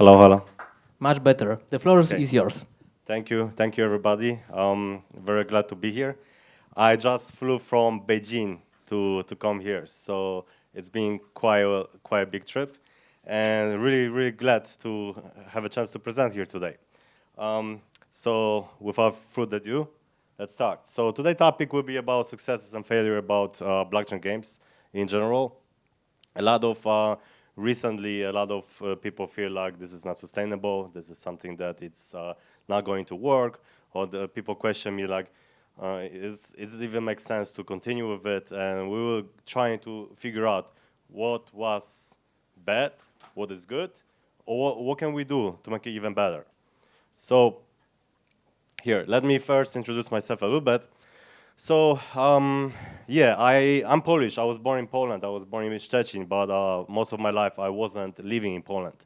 Hello, hello. Much better. The floor Okay. is yours. Thank you, everybody. Very glad to be here. I just flew from Beijing to come here, so it's been quite a big trip, and really glad to have a chance to present here today. So without further ado, let's start. So today's topic will be about successes and failure about blockchain games in general. A lot of recently, a lot of people feel like this is not sustainable. This is something that it's not going to work, or the people question me like, is it even make sense to continue with it? And we will trying to figure out what was bad, what is good, or what can we do to make it even better. So here, let me first introduce myself a little bit. So, yeah, I'm Polish. I was born in Poland. I was born in Szczecin, but most of my life I wasn't living in Poland.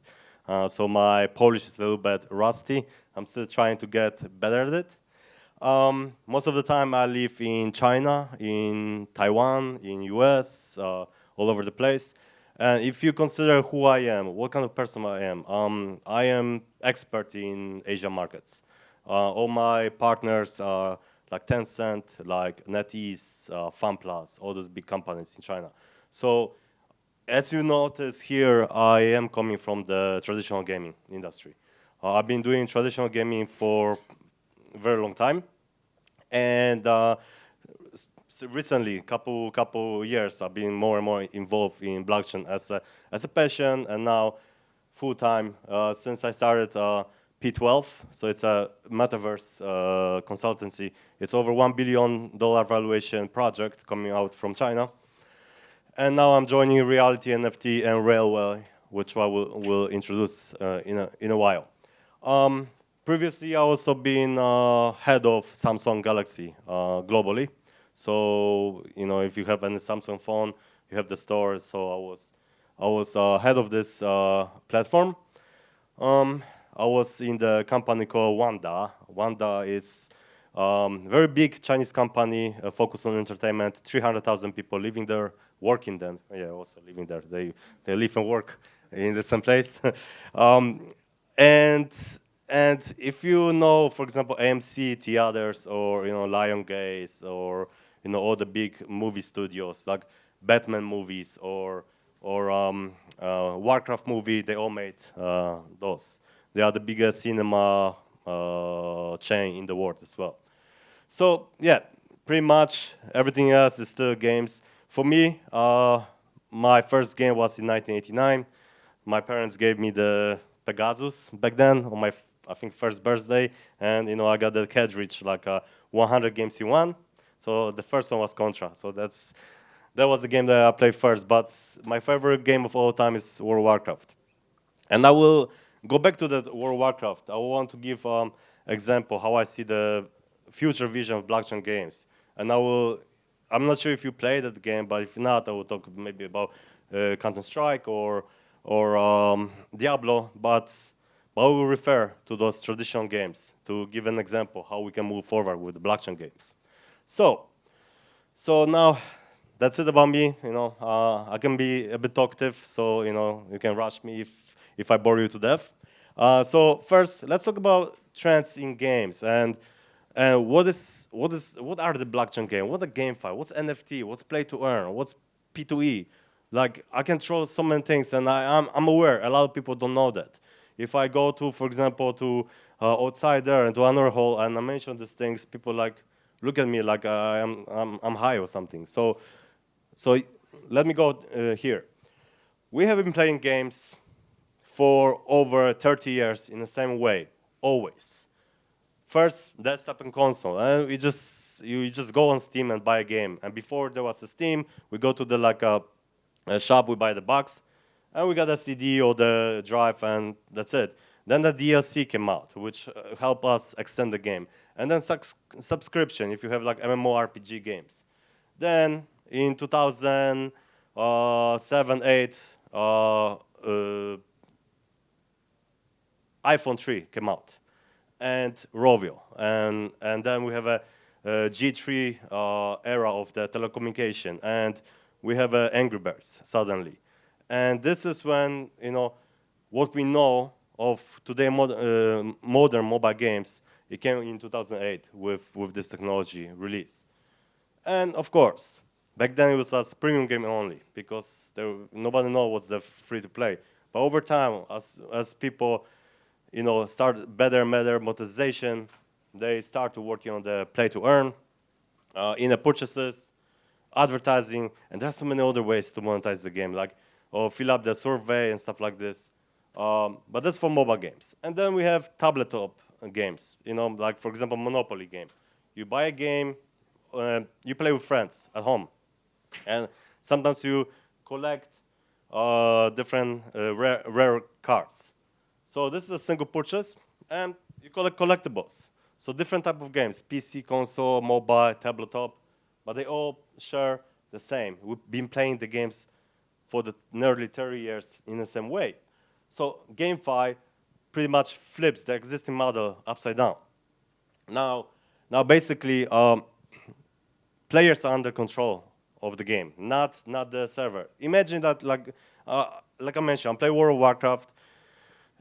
So my Polish is a little bit rusty. I'm still trying to get better at it. Most of the time I live in China, in Taiwan, in US, all over the place. And if you consider who I am, what kind of person I am expert in Asian markets. All my partners are like Tencent, like NetEase, FunPlus, all those big companies in China. So as you notice here, I am coming from the traditional gaming industry. I've been doing traditional gaming for a very long time, and recently, couple years, I've been more and more involved in blockchain as a passion, and now full time since I started P12. So it's a metaverse consultancy. It's over $1 billion valuation project coming out from China. And now I'm joining Reality NFT and Railway, which I will introduce in a while. Previously, I also been head of Samsung Galaxy globally. So if you have any Samsung phone, you have the store. So I was head of this platform. I was in the company called Wanda. Wanda is very big Chinese company focused on entertainment. 300,000 people living there, working there. Yeah, also living there. They live and work in the same place. And if you know, for example, AMC Theaters or Lion Gaze or all the big movie studios like Batman movies or Warcraft movie, they all made those. They are the biggest cinema chain in the world as well. So yeah, pretty much everything else is still games. For me, my first game was in 1989. My parents gave me the Pegasus back then on my, I think, first birthday, and I got the cartridge like 100 games in one. So the first one was Contra. So that was the game that I played first. But my favorite game of all time is World of Warcraft. And I will go back to the World of Warcraft. I want to give example how I see the future vision of blockchain games. And I'm not sure if you played that game, but if not, I will talk maybe about Counter-Strike or Diablo, but I will refer to those traditional games to give an example how we can move forward with the blockchain games. So now that's it about me. I can be a bit talkative, so you can rush me if I bore you to death. So first, let's talk about trends in games and what are the blockchain game? What a GameFi? What's NFT? What's play to earn? What's P2E? Like I can throw so many things, and I'm aware a lot of people don't know that. If I go to, for example, to outside there and to another hall, and I mention these things, people like look at me like I'm high or something. So let me go here. We have been playing games for over 30 years in the same way, always. First, desktop and console, and you just go on Steam and buy a game. And before there was a Steam, we go to the a shop, we buy the box, and we got a CD or the drive, and that's it. Then the DLC came out, which helped us extend the game. And then subscription, if you have like MMORPG games. Then in 2007, 8, iPhone 3 came out, and Rovio, and then we have a G3 era of the telecommunication, and we have Angry Birds suddenly, and this is when what we know of today modern mobile games, it came in 2008 with this technology release. And of course, back then it was a premium game only because nobody knows what's the free to play. But over time, as people, start better and better monetization, they start to working on the play to earn, in-app purchases, advertising, and there's so many other ways to monetize the game, like fill up the survey and stuff like this. But that's for mobile games. And then we have tabletop games, like for example, Monopoly game. You buy a game, you play with friends at home, and sometimes you collect different rare cards. So this is a single purchase, and you collect collectibles. So different type of games, PC, console, mobile, tabletop, but they all share the same. We've been playing the games for the nearly 30 years in the same way. So GameFi pretty much flips the existing model upside down. Now basically, players are under control of the game, not the server. Imagine that, like I mentioned, I'm playing World of Warcraft.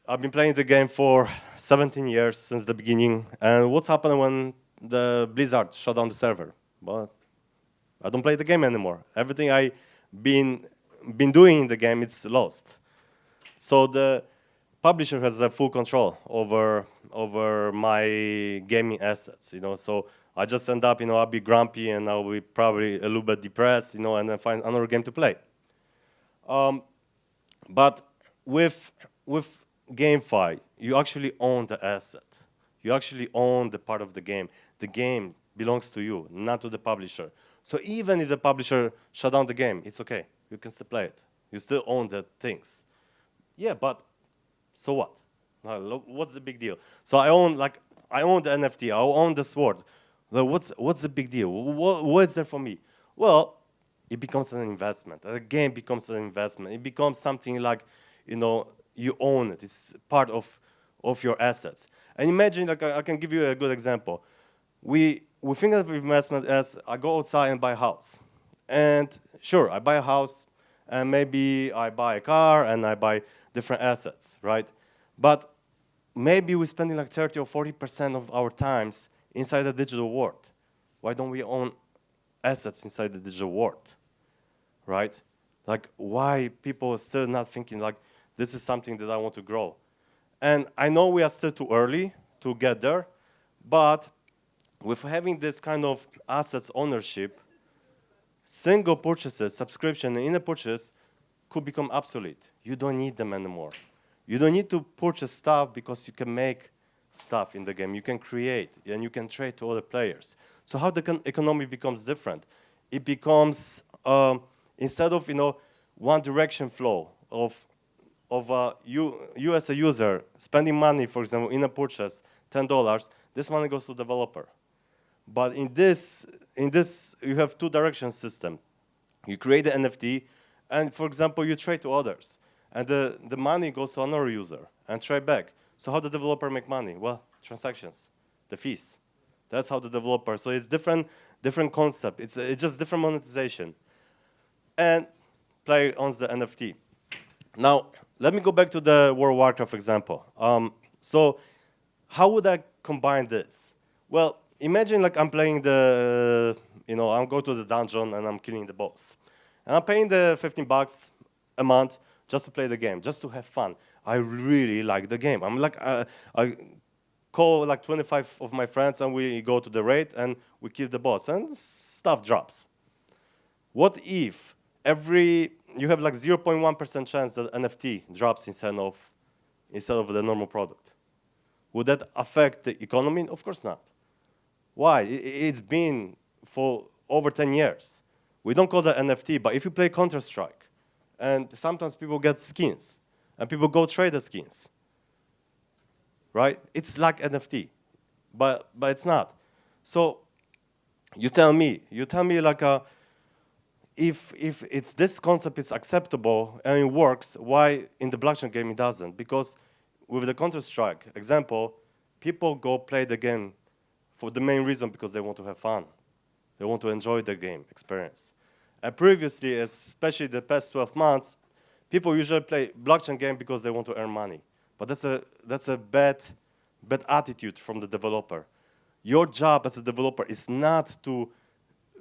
I've been playing the game for 17 years since the beginning. And what's happened when the Blizzard shut down the server? Well, I don't play the game anymore. Everything I been doing in the game, it's lost. So the publisher has a full control over my gaming assets. So I just end up, I'll be grumpy and I'll be probably a little bit depressed, and then find another game to play. But with GameFi, you actually own the asset. You actually own the part of the game. The game belongs to you, not to the publisher. So even if the publisher shut down the game, it's okay. You can still play it. You still own the things. Yeah, but so what? What's the big deal? So I own the NFT. I own the sword. What's the big deal? What is there for me? Well, it becomes an investment. The game becomes an investment. It becomes something like, you own it. It's part of your assets. And imagine, like I can give you a good example. We think of investment as I go outside and buy a house. And sure, I buy a house, and maybe I buy a car, and I buy different assets, right? But maybe we're spending like 30 or 40% of our times inside the digital world. Why don't we own assets inside the digital world, right? Like, why people are still not thinking like, this is something that I want to grow? And I know we are still too early to get there, but with having this kind of assets ownership, single purchases, subscription, and in-app purchase could become obsolete. You don't need them anymore. You don't need to purchase stuff because you can make stuff in the game. You can create, and you can trade to other players. So how the economy becomes different? It becomes, instead of one direction flow of you as a user spending money, for example, in a purchase, $10, this money goes to the developer. But in this, you have two direction system. You create the NFT, and for example, you trade to others. And the money goes to another user and trade back. So how the developer make money? Well, transactions, the fees. That's how the developer, so it's different concept. It's just different monetization. And player owns the NFT. Now, let me go back to the World of Warcraft example. So how would I combine this? Well, imagine like I'm playing I'm going to the dungeon and I'm killing the boss. And I'm paying the $15 a month just to play the game, just to have fun. I really like the game. I'm like, I call like 25 of my friends and we go to the raid and we kill the boss and stuff drops. What if you have like 0.1% chance that NFT drops instead of the normal product? Would that affect the economy? Of course not. Why? It's been for over 10 years. We don't call that NFT, but if you play Counter-Strike, and sometimes people get skins, and people go trade the skins, right? It's like NFT, but it's not. So you tell me like if it's this concept is acceptable and it works, why in the blockchain game it doesn't? Because with the Counter-Strike example, people go play the game for the main reason because they want to have fun. They want to enjoy the game experience. And previously, especially the past 12 months, people usually play blockchain game because they want to earn money. But that's a bad attitude from the developer. Your job as a developer is not to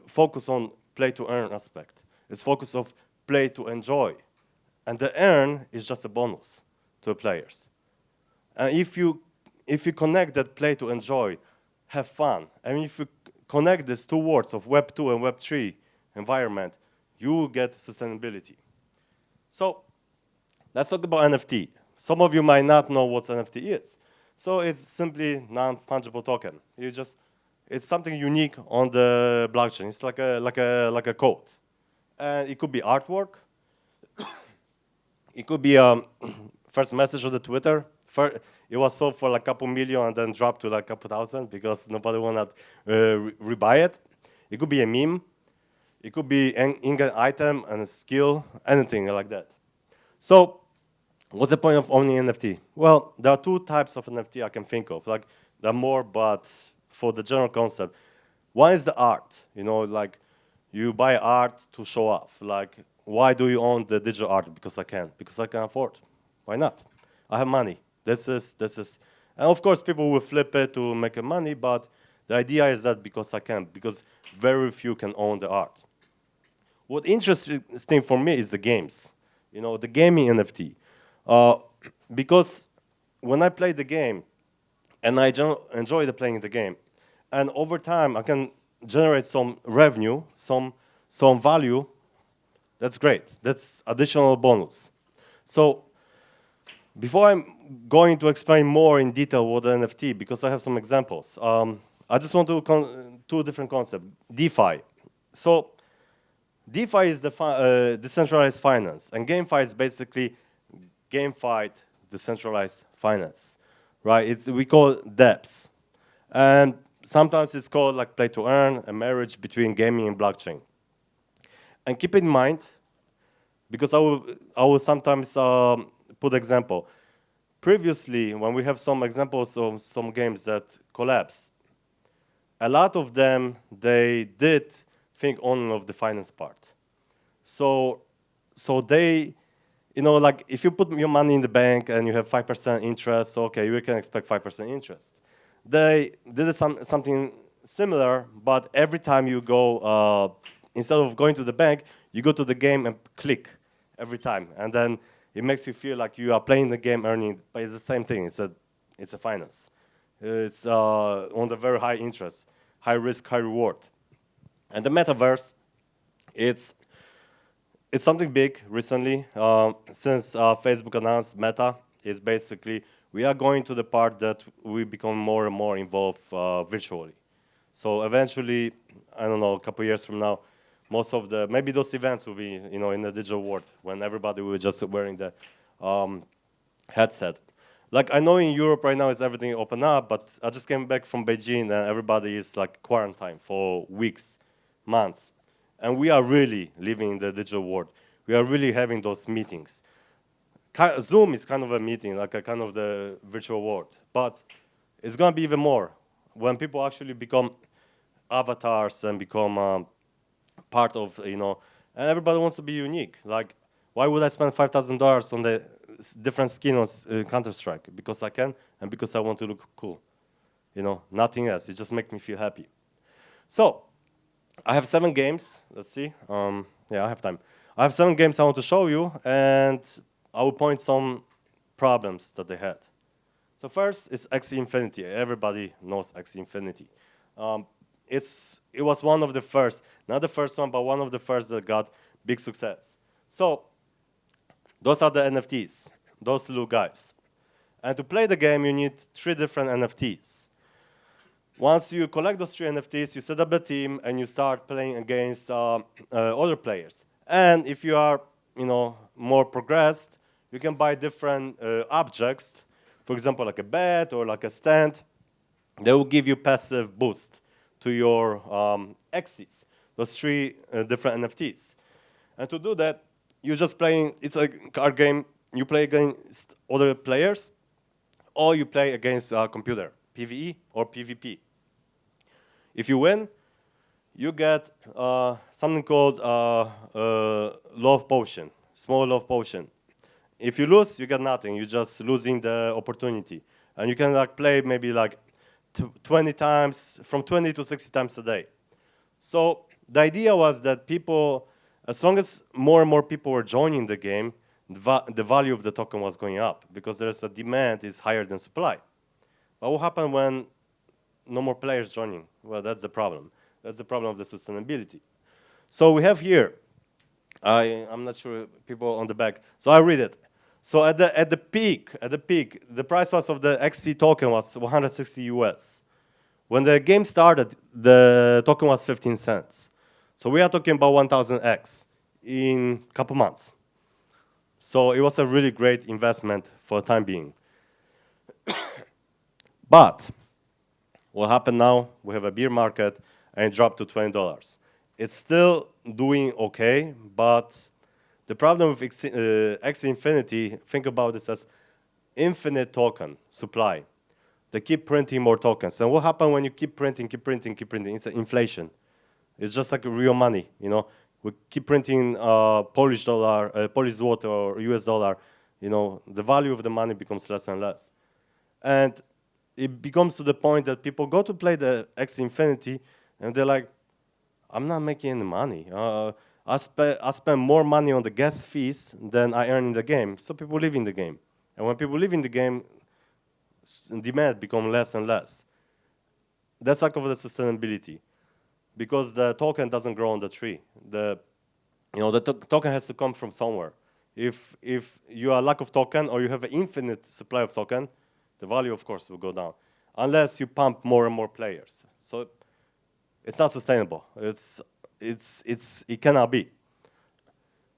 focus on play to earn aspect. It's focus of play to enjoy. And the earn is just a bonus to the players. And if you connect that play to enjoy, have fun, and if you connect these two words of Web 2 and Web 3 environment, you will get sustainability. So let's talk about NFT. Some of you might not know what NFT is. So it's simply non-fungible token. It's something unique on the blockchain. It's like a code. And it could be artwork. It could be first message on the Twitter. It was sold for like a couple million and then dropped to like a couple thousand because nobody wanted to rebuy it. It could be a meme. It could be an in-game item and a skill, anything like that. So what's the point of owning NFT? Well, there are two types of NFT I can think of. Like there are more, but for the general concept, one is the art. You know, like you buy art to show off. Like, why do you own the digital art? Because I can. Because I can afford. Why not? I have money. This is, and of course people will flip it to make money, but the idea is that because I can, because very few can own the art. What interesting for me is the games. You know, the gaming NFT. Because when I play the game, and I enjoy playing the game, and over time I can generate some revenue, some value, that's great. That's additional bonus. So before I'm going to explain more in detail what the NFT, because I have some examples, I just want to two different concepts. DeFi. So DeFi is the decentralized finance, and GameFi is basically gamified decentralized finance, right? We call it DEPs, and sometimes it's called like play to earn, a marriage between gaming and blockchain. And keep in mind, because I will sometimes put example. Previously, when we have some examples of some games that collapse, a lot of them, they did think only of the finance part. So they, you know, like if you put your money in the bank and you have 5% interest, so okay, you can expect 5% interest. They did something similar, but every time you go, instead of going to the bank, you go to the game and click every time. And then it makes you feel like you are playing the game earning, but it's the same thing. It's a finance. It's on the very high interest, high risk, high reward. And the metaverse, it's something big recently. Since Facebook announced Meta, is basically we are going to the part that we become more and more involved virtually. So eventually, I don't know, a couple years from now, most of maybe those events will be, you know, in the digital world when everybody will just wearing the headset. Like I know in Europe right now is everything open up, but I just came back from Beijing and everybody is like quarantined for weeks, months. And we are really living in the digital world. We are really having those meetings. Zoom is kind of a meeting, like a kind of the virtual world. But it's going to be even more when people actually become avatars and become part of, you know, and everybody wants to be unique. Like, why would I spend $5,000 on the different skin on Counter-Strike? Because I can and because I want to look cool. You know, nothing else. It just makes me feel happy. So, I have 7 games. Let's see. Yeah, I have time. I have 7 games I want to show you, and I will point some problems that they had. So first is Axie Infinity. Everybody knows Axie Infinity. It was one of the first, not the first one, but one of the first that got big success. So those are the NFTs, those little guys. And to play the game, you need 3 different NFTs. Once you collect those 3 NFTs, you set up a team and you start playing against other players. And if you are, you know, more progressed, you can buy different objects. For example, like a bed or like a stand. They will give you passive boost to your Axies, those 3 different NFTs. And to do that, you're just playing, it's a card game, you play against other players, or you play against a computer, PvE or PvP. If you win, you get something called love potion, small love potion. if you lose, you get nothing. You're just losing the opportunity. And you can like play maybe like 20 times, from 20 to 60 times a day. So the idea was that people, as long as more and more people were joining the game, the value of the token was going up because there's a demand is higher than supply. But what happened when no more players joining? Well, that's the problem. That's the problem of the sustainability. So we have here, I'm not sure people on the back. So I read it. So at the peak, the price was of the XC token was 160 US. When the game started, the token was 15 cents. So we are talking about 1,000x in a couple months. So it was a really great investment for the time being. But what happened now? We have a bear market, and it dropped to $20. It's still doing okay, but the problem with X Infinity, think about this as infinite token supply. They keep printing more tokens. And what happens when you keep printing? It's inflation. It's just like real money, you know. We keep printing Polish dollar, Polish zloty or US dollar, you know, the value of the money becomes less and less. And it becomes to the point that people go to play the X Infinity and they're like, I'm not making any money. I spend more money on the gas fees than I earn in the game. So people live in the game. And when people live in the game, demand becomes less and less. That's like over the sustainability. Because the token doesn't grow on the tree. The token has to come from somewhere. If you are lack of token or you have an infinite supply of token, the value, of course, will go down. Unless you pump more and more players. So it's not sustainable. It cannot be.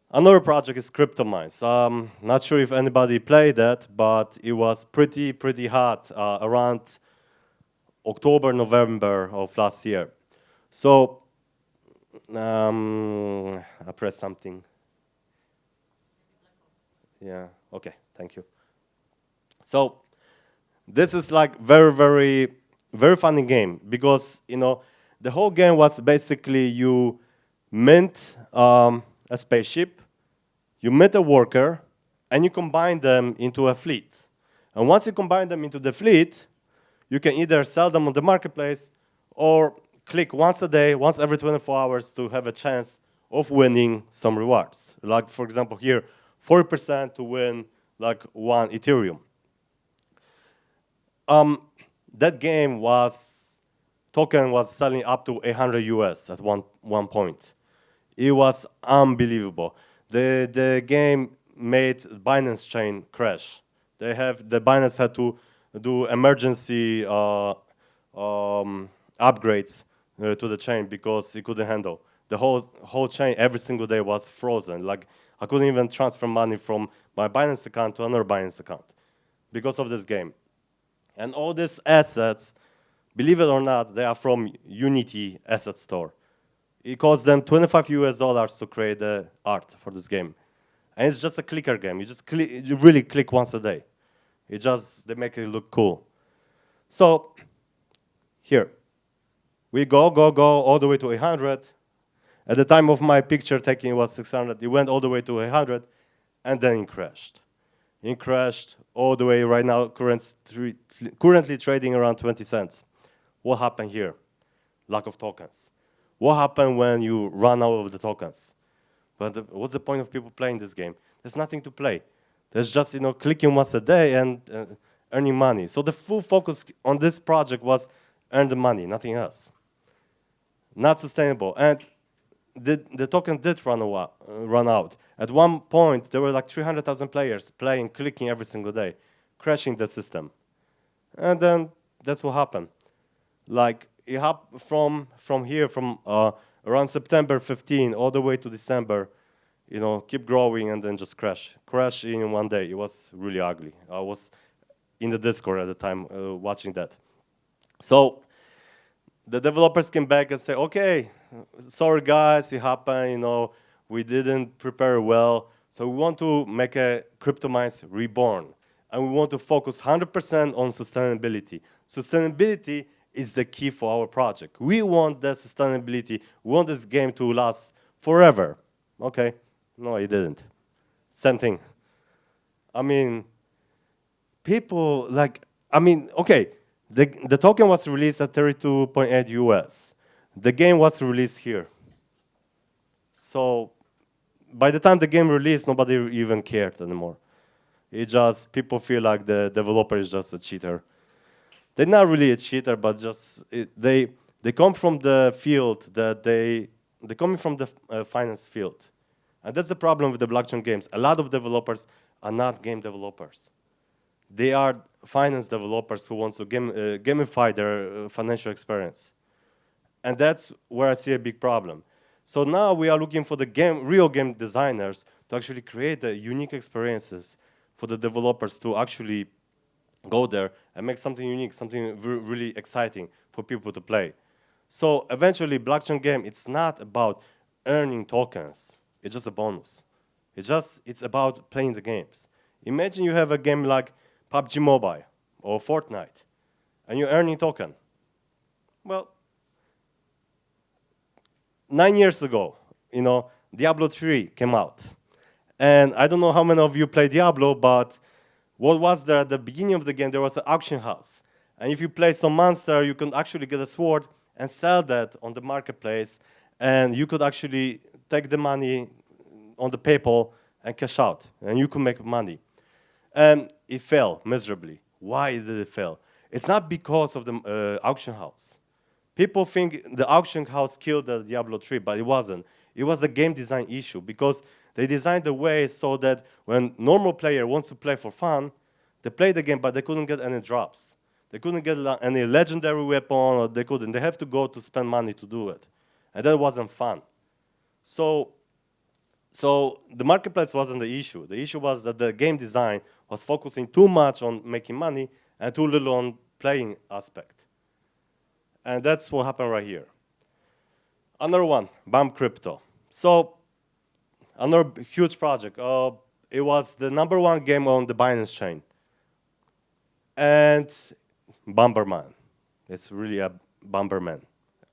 Another project is Cryptomines. Not sure if anybody played that, but it was pretty hot around October, November of last year. So I pressed something. Yeah. Okay. Thank you. So this is like very funny game because the whole game was basically you mint a spaceship, you mint a worker, and you combine them into a fleet. And once you combine them into the fleet, you can either sell them on the marketplace or click once a day, once every 24 hours to have a chance of winning some rewards. Like, for example, here, 40% to win like 1 Ethereum. That game token was selling up to 800 US at one point. It was unbelievable. The game made Binance chain crash. The Binance had to do emergency upgrades to the chain because it couldn't handle. The whole chain every single day was frozen. Like I couldn't even transfer money from my Binance account to another Binance account because of this game. And all these assets, believe it or not, they are from Unity Asset Store. It cost them $25 US to create the art for this game. And it's just a clicker game. You really click once a day. They make it look cool. So here, we go all the way to 800. At the time of my picture taking, it was 600. It went all the way to 800, and then it crashed. It crashed all the way right now, currently trading around 20 cents. What happened here? Lack of tokens. What happened when you run out of the tokens? But what's the point of people playing this game? There's nothing to play. There's just clicking once a day and earning money. So the full focus on this project was earn the money, nothing else. Not sustainable. And the token did run out. At one point, there were like 300,000 players playing, clicking every single day, crashing the system. And then that's what happened. Like it happened from here, from around September 15 all the way to December, keep growing and then just crash in one day. It was really ugly. I was in the Discord at the time watching that. So the developers came back and said, okay, sorry guys, it happened, we didn't prepare well. So we want to make a Cryptomines reborn. And we want to focus 100% on sustainability. Sustainability is the key for our project. We want that sustainability. We want this game to last forever. Okay, no, it didn't. Same thing. I mean, people like, I mean, okay, the token was released at 32.8 US. The game was released here. So by the time the game released, nobody even cared anymore. It just, people feel like the developer is just a cheater. They're not really a cheater, but just they come from the field that they come from the finance field, and that's the problem with the blockchain games. A lot of developers are not game developers. They are finance developers who want to gamify their financial experience, and that's where I see a big problem. So now we are looking for the real game designers to actually create the unique experiences for the developers to actually go there and make something unique, something really exciting for people to play. So eventually, blockchain game, it's not about earning tokens. It's just a bonus. It's about playing the games. Imagine you have a game like PUBG Mobile or Fortnite, and you're earning token. Well, 9 years ago, Diablo 3 came out. And I don't know how many of you play Diablo, but what was there at the beginning of the game? There was an auction house. And if you play some monster, you can actually get a sword and sell that on the marketplace. And you could actually take the money on the PayPal and cash out. And you could make money. And it fell miserably. Why did it fail? It's not because of the auction house. People think the auction house killed the Diablo 3, but it wasn't. It was the game design issue, because they designed the way so that when normal player wants to play for fun, they play the game, but they couldn't get any drops. They couldn't get any legendary weapon, or they couldn't. They have to go to spend money to do it. And that wasn't fun. So the marketplace wasn't the issue. The issue was that the game design was focusing too much on making money and too little on playing aspect. And that's what happened right here. Another one, BAM Crypto. So another huge project. It was the #1 game on the Binance chain. And Bomberman. It's really a Bomberman.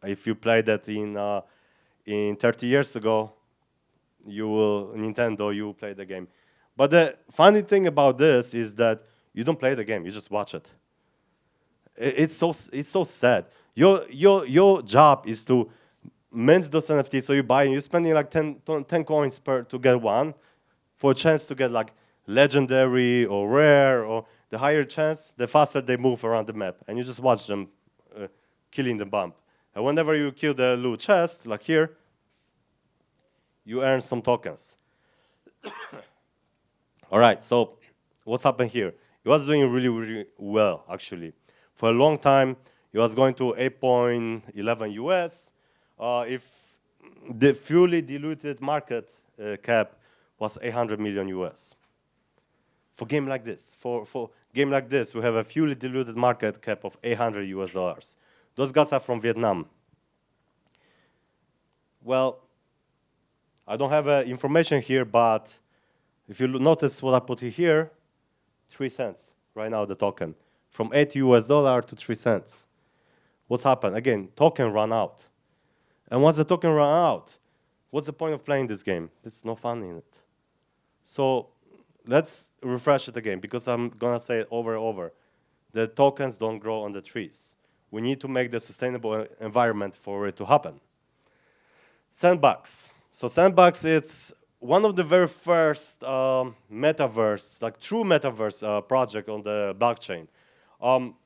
If you played that in 30 years ago, you will play the game. But the funny thing about this is that you don't play the game, you just watch it. It's so sad. Your job is to mint those NFTs, so you're spending like 10 coins to get one, for a chance to get like legendary or rare, or the higher chance, the faster they move around the map, and you just watch them killing the bomb. And whenever you kill the loot chest, like here, you earn some tokens. All right, so what's happened here? It was doing really, really well, actually. For a long time, it was going to 8.11 US. If the fully diluted market cap was 800 million US. For game like this, for game like this, we have a fully diluted market cap of 800 US dollars. Those guys are from Vietnam. Well, I don't have information here, but if you notice what I put here, 3 cents right now, the token. From 8 US dollar to 3 cents. What's happened? Again, token run out. And once the token run out, what's the point of playing this game? There's no fun in it. So let's refresh it again, because I'm gonna say it over and over. The tokens don't grow on the trees. We need to make the sustainable environment for it to happen. Sandbox. So Sandbox, it's one of the very first metaverse, like true metaverse project on the blockchain.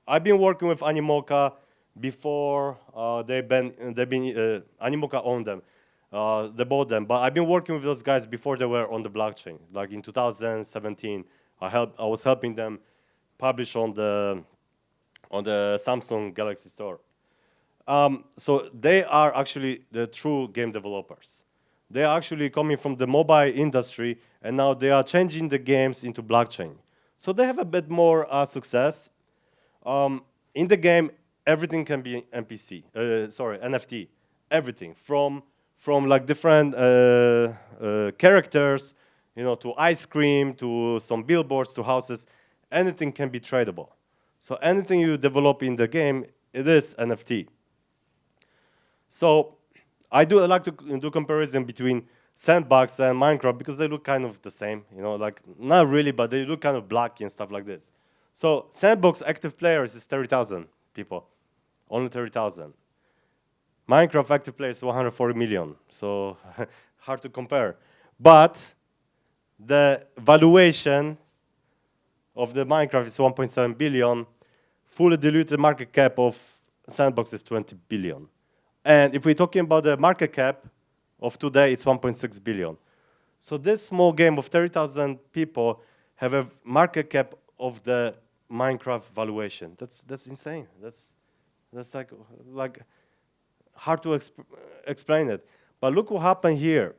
I've been working with Animoca before Animoca owned them. They bought them, but I've been working with those guys before they were on the blockchain. Like in 2017, I was helping them publish on the Samsung Galaxy Store. So they are actually the true game developers. They are actually coming from the mobile industry, and now they are changing the games into blockchain. So they have a bit more success. In the game, everything can be NFT. Everything from like different characters, to ice cream, to some billboards, to houses. Anything can be tradable. So anything you develop in the game, it is NFT. So I like to do comparison between Sandbox and Minecraft because they look kind of the same, you know, like not really, but they look kind of blocky and stuff like this. So Sandbox active players is 30,000 people, only 30,000. Minecraft active players is 140 million, so hard to compare. But the valuation of the Minecraft is 1.7 billion. Fully diluted market cap of Sandbox is 20 billion. And if we're talking about the market cap of today, it's 1.6 billion. So this small game of 30,000 people have a market cap of the Minecraft valuation. That's insane. That's like hard to explain it. But look what happened here.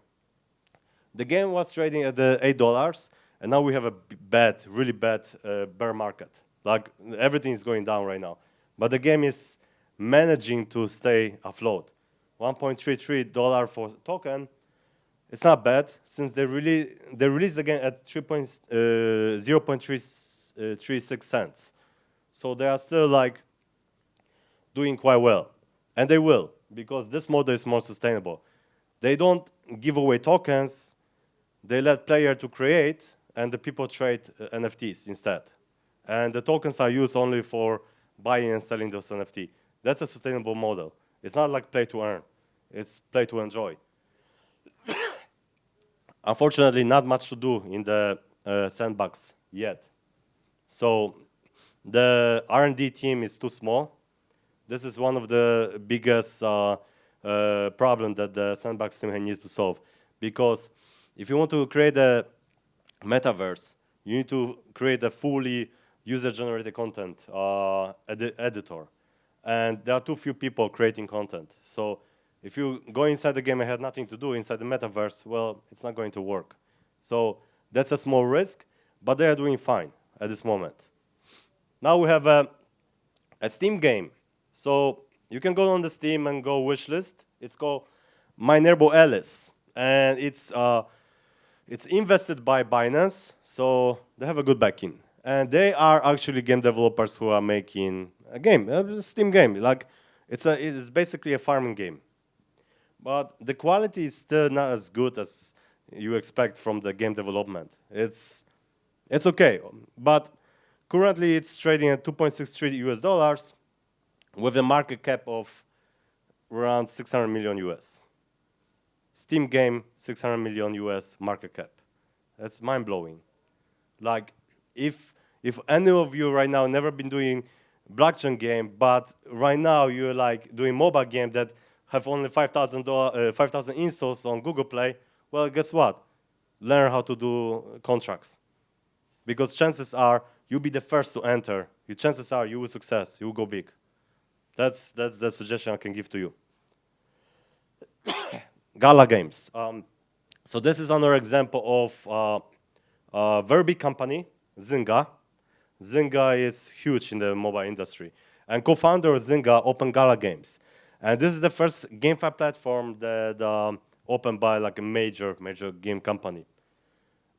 The game was trading at the $8, and now we have a really bad bear market. Like everything is going down right now. But the game is managing to stay afloat. $1.33 for token. It's not bad since they released the game at 0.36 cents. So they are still like doing quite well. And they will, because this model is more sustainable. They don't give away tokens. They let player to create, and the people trade NFTs instead. And the tokens are used only for buying and selling those NFT. That's a sustainable model. It's not like play to earn. It's play to enjoy. Unfortunately, not much to do in the Sandbox yet. So the R&D team is too small. This is one of the biggest problems that the Sandbox team needs to solve. Because if you want to create a metaverse, you need to create a fully user-generated content editor. And there are too few people creating content. So if you go inside the game and have nothing to do inside the metaverse, well, it's not going to work. So that's a small risk, but they are doing fine at this moment. Now we have a Steam game. So you can go on the Steam and go wishlist. It's called Minerbo Alice. And it's invested by Binance, so they have a good backing. And they are actually game developers who are making a game, a Steam game. Like it's basically a farming game. But the quality is still not as good as you expect from the game development. It's okay, but currently it's trading at $2.63 with a market cap of around 600 million US. Steam game, 600 million US market cap. That's mind-blowing. Like, if any of you right now never been doing blockchain game, but right now you're like doing mobile game that have only 5,000 installs on Google Play, well, guess what? Learn how to do contracts. Because chances are you'll be the first to enter. Your chances are you will success, you will go big. That's the suggestion I can give to you. Gala Games. So this is another example of a very big company, Zynga. Zynga is huge in the mobile industry. And co-founder of Zynga opened Gala Games. And this is the first GameFi platform that opened by like a major game company.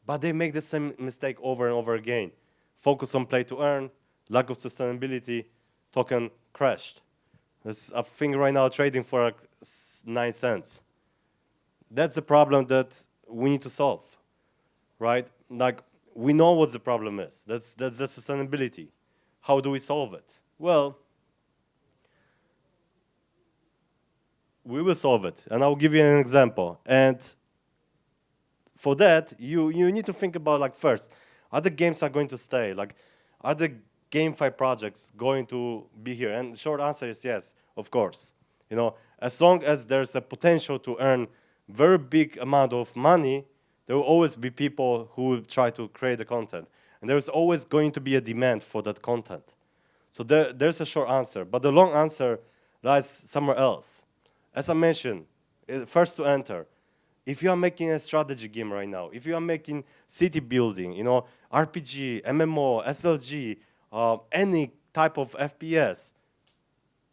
But they make the same mistake over and over again. Focus on play to earn, lack of sustainability, token crashed. It's, I think right now trading for like 9 cents. That's the problem that we need to solve, right? Like, we know what the problem is. That's the sustainability. How do we solve it? Well, we will solve it, and I'll give you an example. And for that, you need to think about, like, first, are the games are going to stay? Like, are the GameFi projects going to be here? And the short answer is yes, of course. You know, as long as there's a potential to earn very big amount of money, there will always be people who will try to create the content. And there's always going to be a demand for that content. So there's a short answer. But the long answer lies somewhere else. As I mentioned, first to enter. If you are making a strategy game right now, if you are making city building, you know, RPG, MMO, SLG, any type of FPS,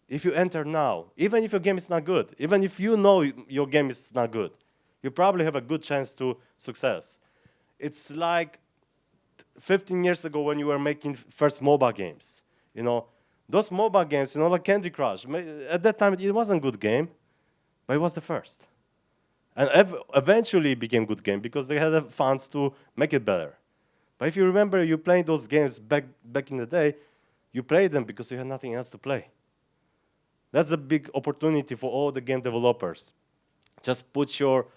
if you enter now, even if your game is not good, even if you know your game is not good, you probably have a good chance to success. It's like 15 years ago when you were making first mobile games. You know, those mobile games, you know, like Candy Crush, at that time it wasn't a good game, but it was the first. And eventually it became good game because they had the funds to make it better. But if you remember, you playing those games back in the day, you played them because you had nothing else to play. That's a big opportunity for all the game developers. Just put your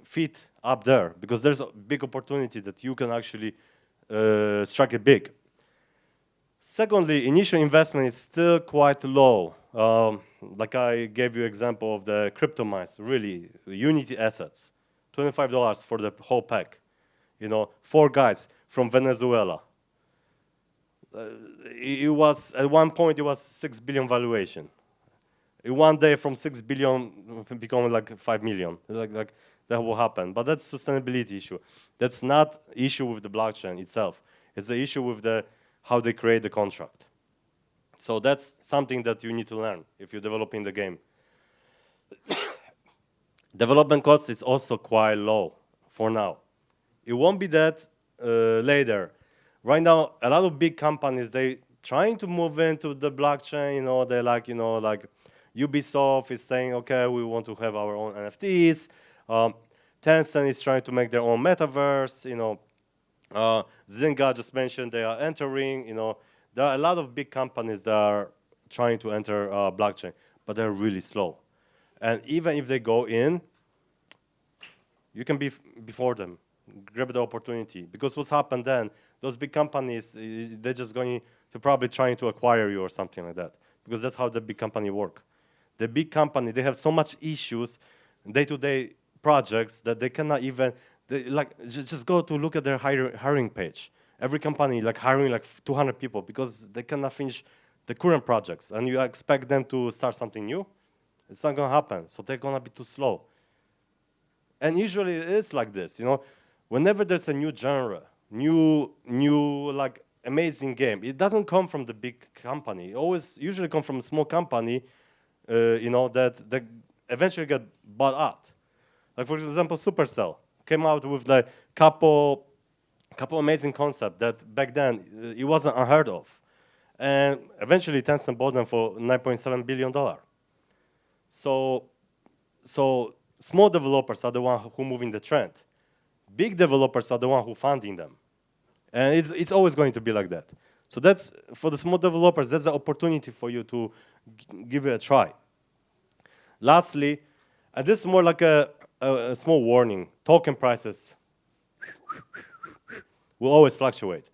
feet up there because there's a big opportunity that you can actually strike it big. Secondly, initial investment is still quite low. Like I gave you example of the Cryptomines, really, Unity assets, $25 for the whole pack. 4 guys from Venezuela. It was at one point it was 6 billion valuation. In one day from 6 billion become like 5 million. Like that will happen. But that's sustainability issue. That's not issue with the blockchain itself. It's the issue with how they create the contract. So that's something that you need to learn if you're developing the game. Development cost is also quite low for now. It won't be that later. Right now, a lot of big companies, they trying to move into the blockchain. They're like Ubisoft is saying, okay, we want to have our own NFTs. Tencent is trying to make their own metaverse. Zynga just mentioned they are entering. There are a lot of big companies that are trying to enter blockchain, but they're really slow. And even if they go in, you can be before them, grab the opportunity. Because what's happened then, those big companies, they're just going to probably trying to acquire you or something like that. Because that's how the big company work. The big company, they have so much issues, day-to-day projects that they cannot even, just go to look at their hiring page. Every company hiring 200 people because they cannot finish the current projects. And you expect them to start something new? It's not going to happen. So they're going to be too slow. And usually it is like this, whenever there's a new genre, new amazing game, it doesn't come from the big company. It always usually come from a small company, that eventually get bought out. Like for example, Supercell came out with couple amazing concepts that back then it wasn't unheard of, and eventually Tencent bought them for $9.7 billion. So small developers are the ones who moving the trend. Big developers are the ones who funding them. And it's always going to be like that. So that's, for the small developers, that's an opportunity for you to give it a try. Lastly, and this is more like a small warning, token prices will always fluctuate.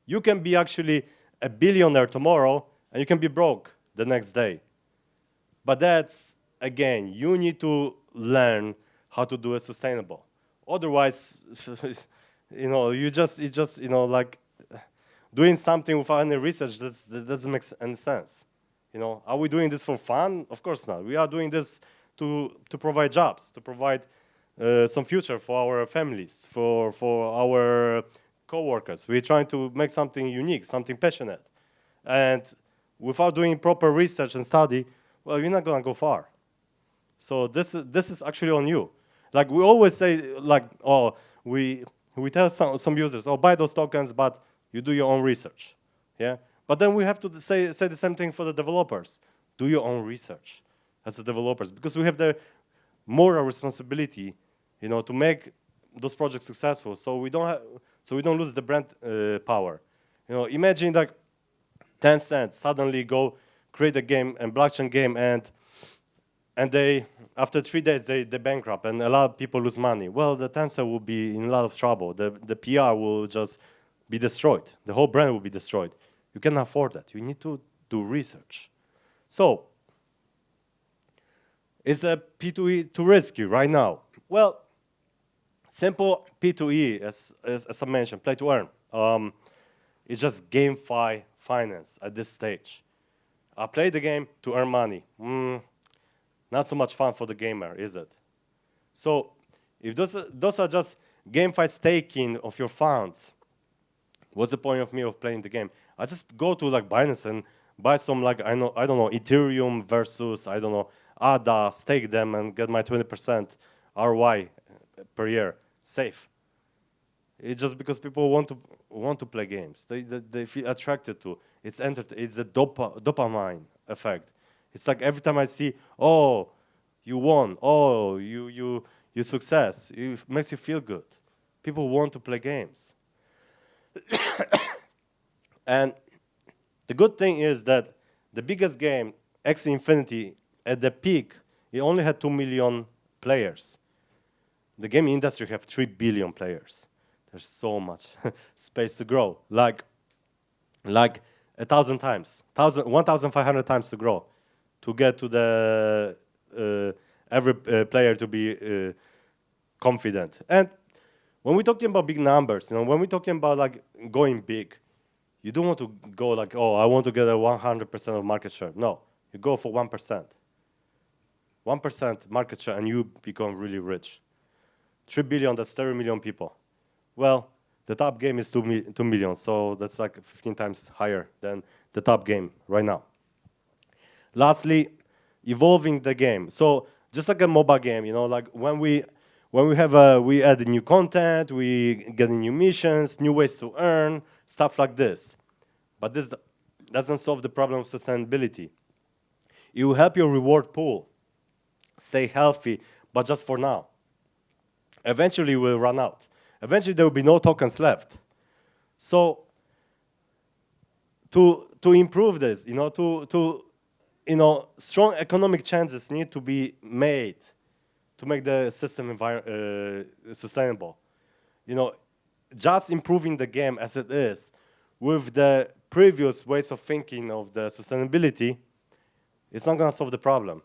You can be actually a billionaire tomorrow, and you can be broke the next day. But that's, again, you need to learn how to do it sustainable. Otherwise, it's just doing something without any research that doesn't make any sense. Are we doing this for fun? Of course not. We are doing this to provide jobs, to provide some future for our families, for our co-workers. We're trying to make something unique, something passionate. And without doing proper research and study, well, you're not going to go far. So this is actually on you. Like we always say, we tell some users, buy those tokens, but you do your own research. Yeah. But then we have to say the same thing for the developers. Do your own research as the developers, because we have the moral responsibility, to make those projects successful. So we don't lose the brand power. Imagine like Tencent suddenly go create a game, and blockchain game, and they, after 3 days, they bankrupt, and a lot of people lose money. Well, the Tencent will be in a lot of trouble. The PR will just be destroyed. The whole brand will be destroyed. You cannot afford that. You need to do research. So, is the P2E too risky right now? Well, simple P2E, as I mentioned, play to earn. It's just GameFi finance at this stage. I play the game to earn money. Not so much fun for the gamer, is it? So if those are just GameFi staking of your funds, what's the point of me of playing the game? I just go to Binance and buy some I don't know, Ethereum versus ADA, stake them and get my 20% ROI per year, safe. It's just because people want to play games. They feel attracted to. It's a dopamine effect. It's like every time I see, you won. Oh, you success. It makes you feel good. People want to play games. And the good thing is that the biggest game, X Infinity, at the peak, it only had 2 million players. The gaming industry have 3 billion players. There's so much space to grow. Like 1,000 times, 1,500 times to grow, to get to the every player to be confident. And when we're talking about big numbers, when we're talking about like going big, you don't want to go like, oh, I want to get a 100% of market share. No, you go for 1%. 1% market share and you become really rich. 3 billion, that's 30 million people. Well, the top game is 2 million, so that's like 15 times higher than the top game right now. Lastly, evolving the game. So just like a mobile game, like when we add new content, we get new missions, new ways to earn, stuff like this. But this doesn't solve the problem of sustainability. It will help your reward pool stay healthy, but just for now. Eventually, we'll run out. Eventually, there will be no tokens left. So, to improve this, strong economic changes need to be made to make the system sustainable. Just improving the game as it is with the previous ways of thinking of the sustainability, it's not going to solve the problem.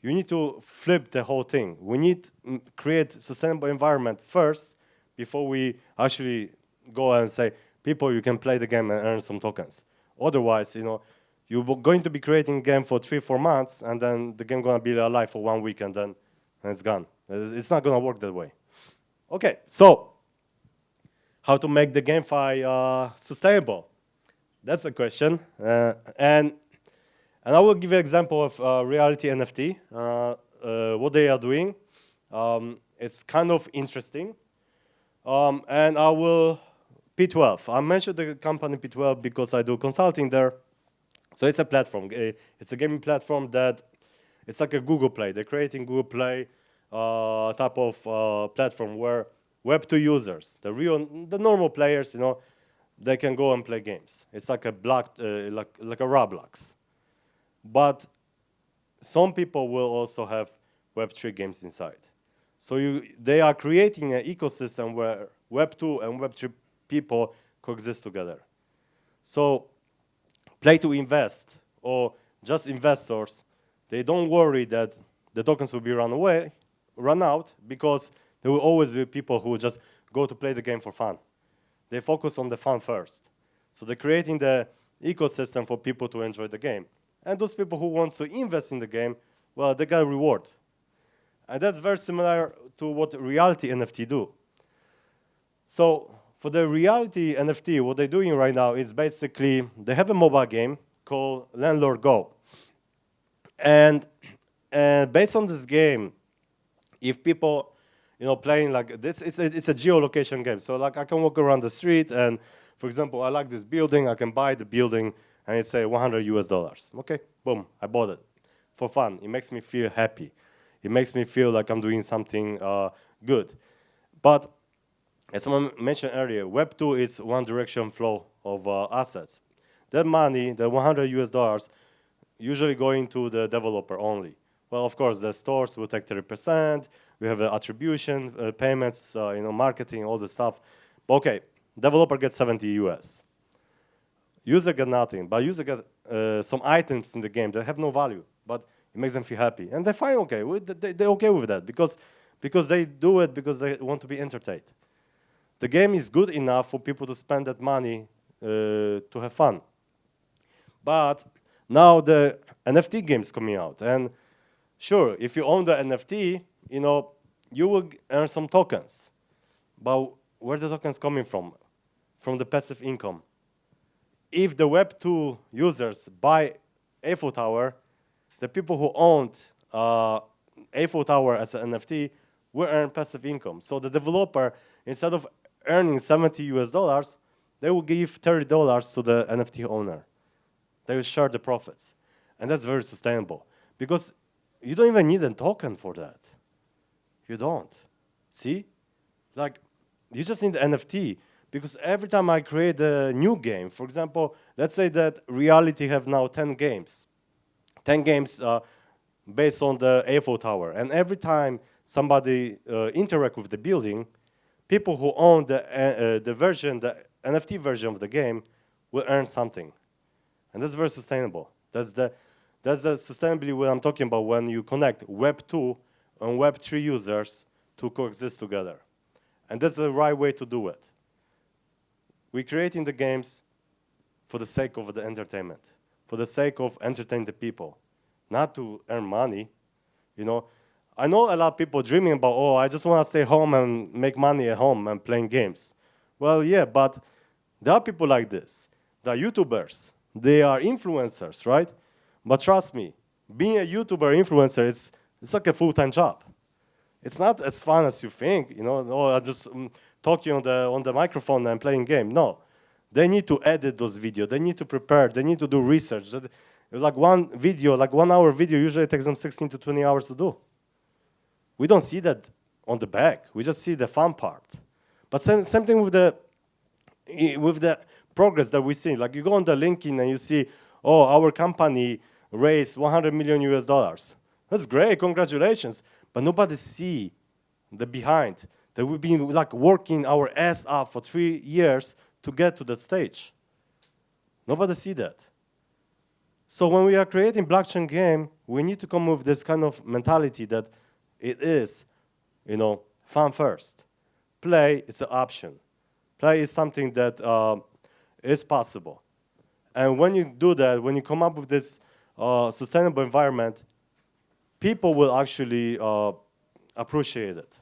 You need to flip the whole thing. We need to create sustainable environment first before we actually go and say, people, you can play the game and earn some tokens. Otherwise, you're going to be creating a game for 3-4 months, and then the game going to be alive for 1 week, and then it's gone. It's not going to work that way. Okay, so how to make the GameFi sustainable? That's a question. And I will give you an example of Reality NFT, what they are doing. It's kind of interesting. And I will, P12. I mentioned the company P12 because I do consulting there. So it's a platform. It's a gaming platform that, it's like a Google Play. They're creating Google Play type of platform where Web2 users, the normal players, they can go and play games. It's like a like a Roblox. But some people will also have Web3 games inside. So they are creating an ecosystem where Web2 and Web3 people coexist together. So play to invest or just investors, they don't worry that the tokens will be run out, because there will always be people who just go to play the game for fun. They focus on the fun first. So they're creating the ecosystem for people to enjoy the game. And those people who want to invest in the game, well, they got a reward. And that's very similar to what Reality NFT do. So for the Reality NFT, what they're doing right now is basically, they have a mobile game called Landlord Go. And based on this game, if people, playing like this, it's a geolocation game. So like I can walk around the street and, for example, I like this building, I can buy the building and it's say $100 US. Okay, boom, I bought it for fun. It makes me feel happy. It makes me feel like I'm doing something good. But as someone mentioned earlier, Web2 is one direction flow of assets. That money, the $100 US, usually going to the developer only. Well, of course, the stores will take 30%. We have attribution, payments, marketing, all the stuff. Okay, developer gets 70 US. User get nothing, but user get some items in the game that have no value, but it makes them feel happy. And they're fine, okay. They're okay with that because they do it because they want to be entertained. The game is good enough for people to spend that money to have fun. But now the NFT game's coming out. And sure, if you own the NFT, you will earn some tokens. But where are the tokens coming from? From the passive income. If the Web2 users buy Eiffel Tower, the people who owned Eiffel Tower as an NFT will earn passive income. So the developer, instead of earning 70 US, they will give $30 to the NFT owner. They will share the profits. And that's very sustainable. Because you don't even need a token for that. You don't. See? Like, you just need NFT. Because every time I create a new game, for example, let's say that Reality have now 10 games. 10 games based on the Eiffel Tower. And every time somebody interact with the building, people who own the NFT version of the game will earn something. And that's very sustainable. That's the sustainability what I'm talking about when you connect Web 2 and Web 3 users to coexist together. And that's the right way to do it. We're creating the games for the sake of the entertainment, for the sake of entertaining the people, not to earn money. You know, I know a lot of people dreaming about, oh, I just want to stay home and make money at home and playing games. Well, yeah, but there are people like this. There are YouTubers. They are influencers, right? But trust me, being a YouTuber influencer, it's like a full-time job. It's not as fun as you think. You know, oh, I'm just talking on the microphone and playing game. No, they need to edit those videos. They need to prepare. They need to do research. Like one video, like 1 hour video, usually takes them 16 to 20 hours to do. We don't see that on the back. We just see the fun part. But same thing with the progress that we see. Like you go on the LinkedIn and you see, oh, our company raised 100 million US dollars. That's great, congratulations. But nobody see the behind. That we've been like working our ass off for 3 years to get to that stage. Nobody see that. So when we are creating blockchain game, we need to come with this kind of mentality that it is, you know, fun first. Play is an option. Play is something that is possible. And when you do that, when you come up with this sustainable environment, people will actually appreciate it.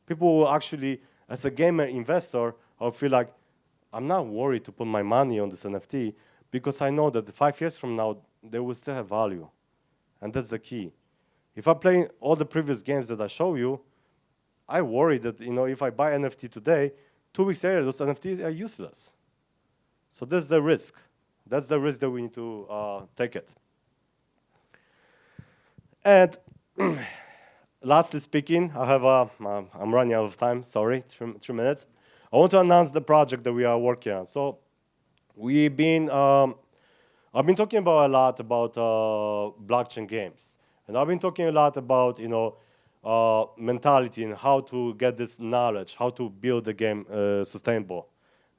People will actually, as a gamer investor, I'll feel like I'm not worried to put my money on this NFT because I know that 5 years from now, they will still have value. And that's the key. If I play all the previous games that I show you, I worry that, you know, if I buy NFT today, 2 weeks later, those NFTs are useless. So that's the risk. That's the risk that we need to take it. And lastly speaking, I have I'm running out of time, sorry, 3 minutes. I want to announce the project that we are working on. So we've been, I've been talking about a lot about blockchain games. And I've been talking a lot about, you know, mentality and how to get this knowledge, how to build a game, sustainable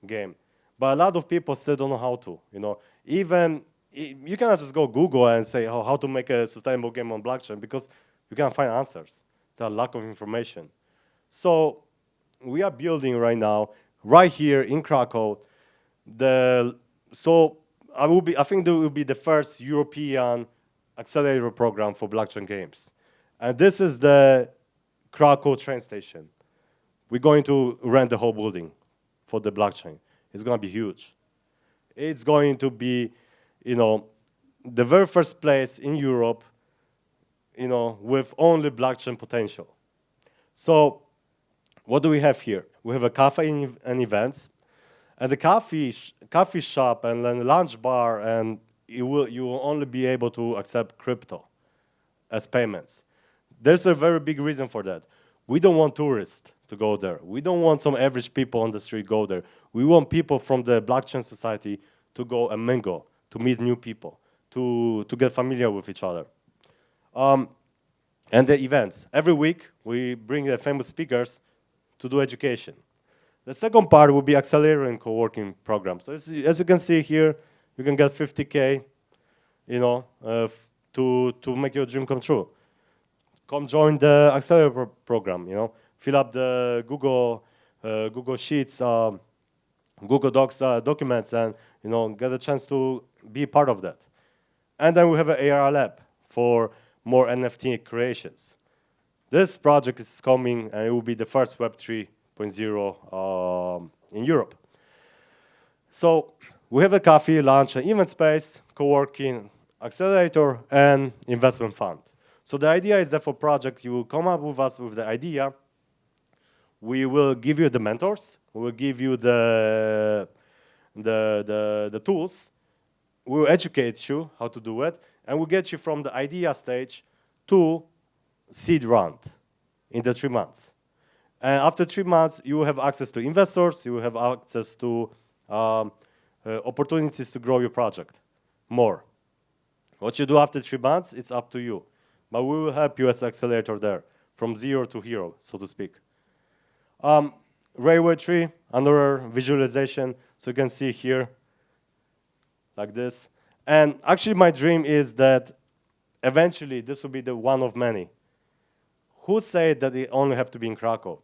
game. But a lot of people still don't know how to, you know. Even, you cannot just go Google and say how to make a sustainable game on blockchain because you can't find answers. There's a lack of information. So we are building right now, right here in Krakow, I think that will be the first European accelerator program for blockchain games. And this is the Krakow train station. We're going to rent the whole building for the blockchain. It's going to be huge. It's going to be, you know, the very first place in Europe, you know, with only blockchain potential. So what do we have here? We have a cafe and events. At the coffee shop and then lunch bar, and you will only be able to accept crypto as payments. There's a very big reason for that. We don't want tourists to go there. We don't want some average people on the street go there. We want people from the blockchain society to go and mingle, to meet new people, to get familiar with each other. And the events. Every week, we bring the famous speakers to do education. The second part will be accelerator and co-working programs. So as you can see here, you can get 50K, you know, to make your dream come true. Come join the accelerator program, you know. Fill up the Google Sheets, Google Docs documents, and, you know, get a chance to be part of that. And then we have an AR lab for more NFT creations. This project is coming, and it will be the first Web 3.0 in Europe. So we have a coffee, lunch, and event space, co-working, accelerator, and investment fund. So the idea is that for project, you will come up with us with the idea. We will give you the mentors. We will give you the tools. We will educate you how to do it, and we'll get you from the idea stage to seed round in the 3 months. And after 3 months, you have access to investors, you have access to opportunities to grow your project more. What you do after 3 months, it's up to you. But we will help you as Accelerator there, from zero to hero, so to speak. Railway tree, another visualization, so you can see here, like this. And actually my dream is that eventually this will be the one of many. Who said that it only have to be in Krakow?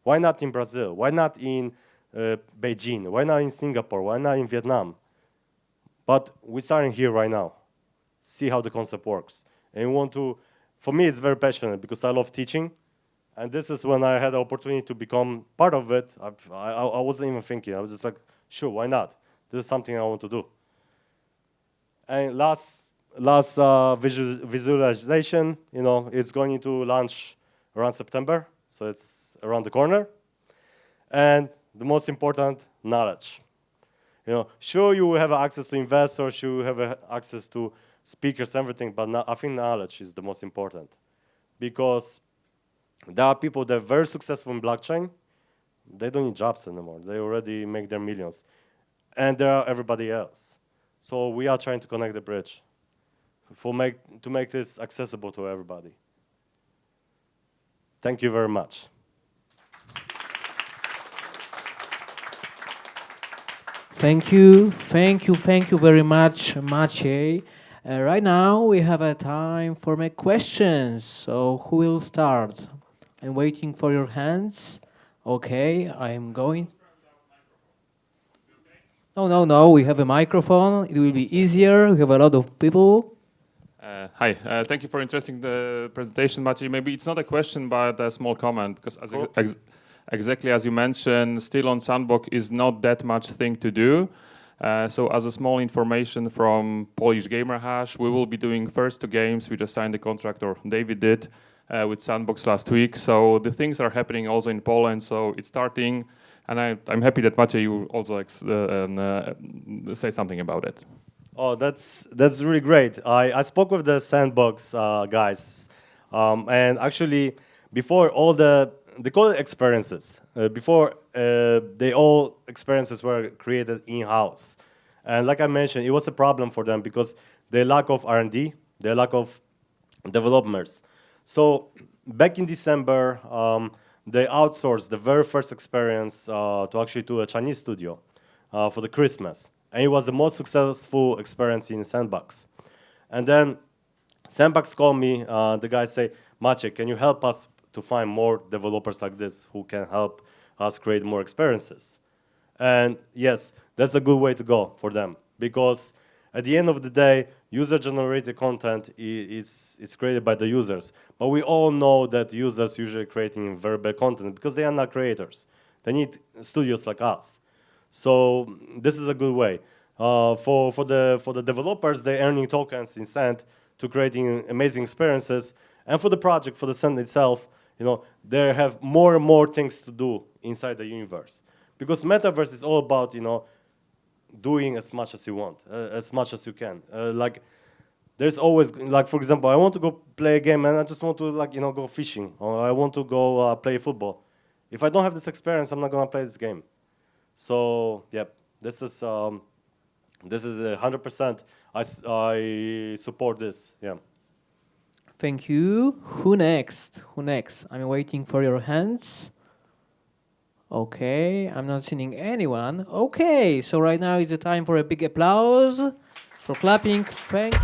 Why not in Brazil? Why not in Beijing? Why not in Singapore? Why not in Vietnam? But we're starting here right now. See how the concept works. And we want to, for me it's very passionate because I love teaching. And this is when I had the opportunity to become part of it. I wasn't even thinking. I was just like, sure, why not? This is something I want to do. And last visualization, it's going to launch around September, so it's around the corner. And the most important, knowledge. Sure, you will have access to investors, you will have access to speakers, everything, but I think knowledge is the most important. Because there are people that are very successful in blockchain, they don't need jobs anymore, they already make their millions. And there are everybody else. So we are trying to connect the bridge to make this accessible to everybody. Thank you very much. Thank you very much, Maciej. Right now we have a time for my questions. So who will start? I'm waiting for your hands. Okay, I'm going. No, we have a microphone. It will be easier. We have a lot of people. Hi, thank you for interesting the presentation, Maciej. Maybe it's not a question, but a small comment, because exactly as you mentioned, still on Sandbox is not that much thing to do. So as a small information from Polish Gamer Hash, we will be doing first 2 games. We just signed the contract, or David did, with Sandbox last week. So the things are happening also in Poland, so it's starting. And I'm happy that Maciej, you also say something about it. Oh, that's really great. I spoke with the Sandbox guys, and actually, before all they call it experiences. Before all experiences were created in-house, and like I mentioned, it was a problem for them because they lack of R&D, they lack of developers. So back in December, they outsourced the very first experience to a Chinese studio for the Christmas. And it was the most successful experience in Sandbox. And then Sandbox called me, the guy say, Maciej, can you help us to find more developers like this who can help us create more experiences? And yes, that's a good way to go for them. Because at the end of the day, user-generated content is created by the users. But we all know that users usually creating very bad content because they are not creators. They need studios like us. So this is a good way. For the developers, they're earning tokens in Sand to creating amazing experiences. And for the project, for the Sand itself, they have more and more things to do inside the universe. Because Metaverse is all about, doing as much as you want, as much as you can. There's always, for example, I want to go play a game and I just want to, go fishing, or I want to go play football. If I don't have this experience, I'm not gonna play this game. So, yeah, this is 100%. I support this. Yeah. Thank you. Who next? I'm waiting for your hands. Okay, I'm not seeing anyone. Okay, so right now is the time for a big applause for clapping. Thank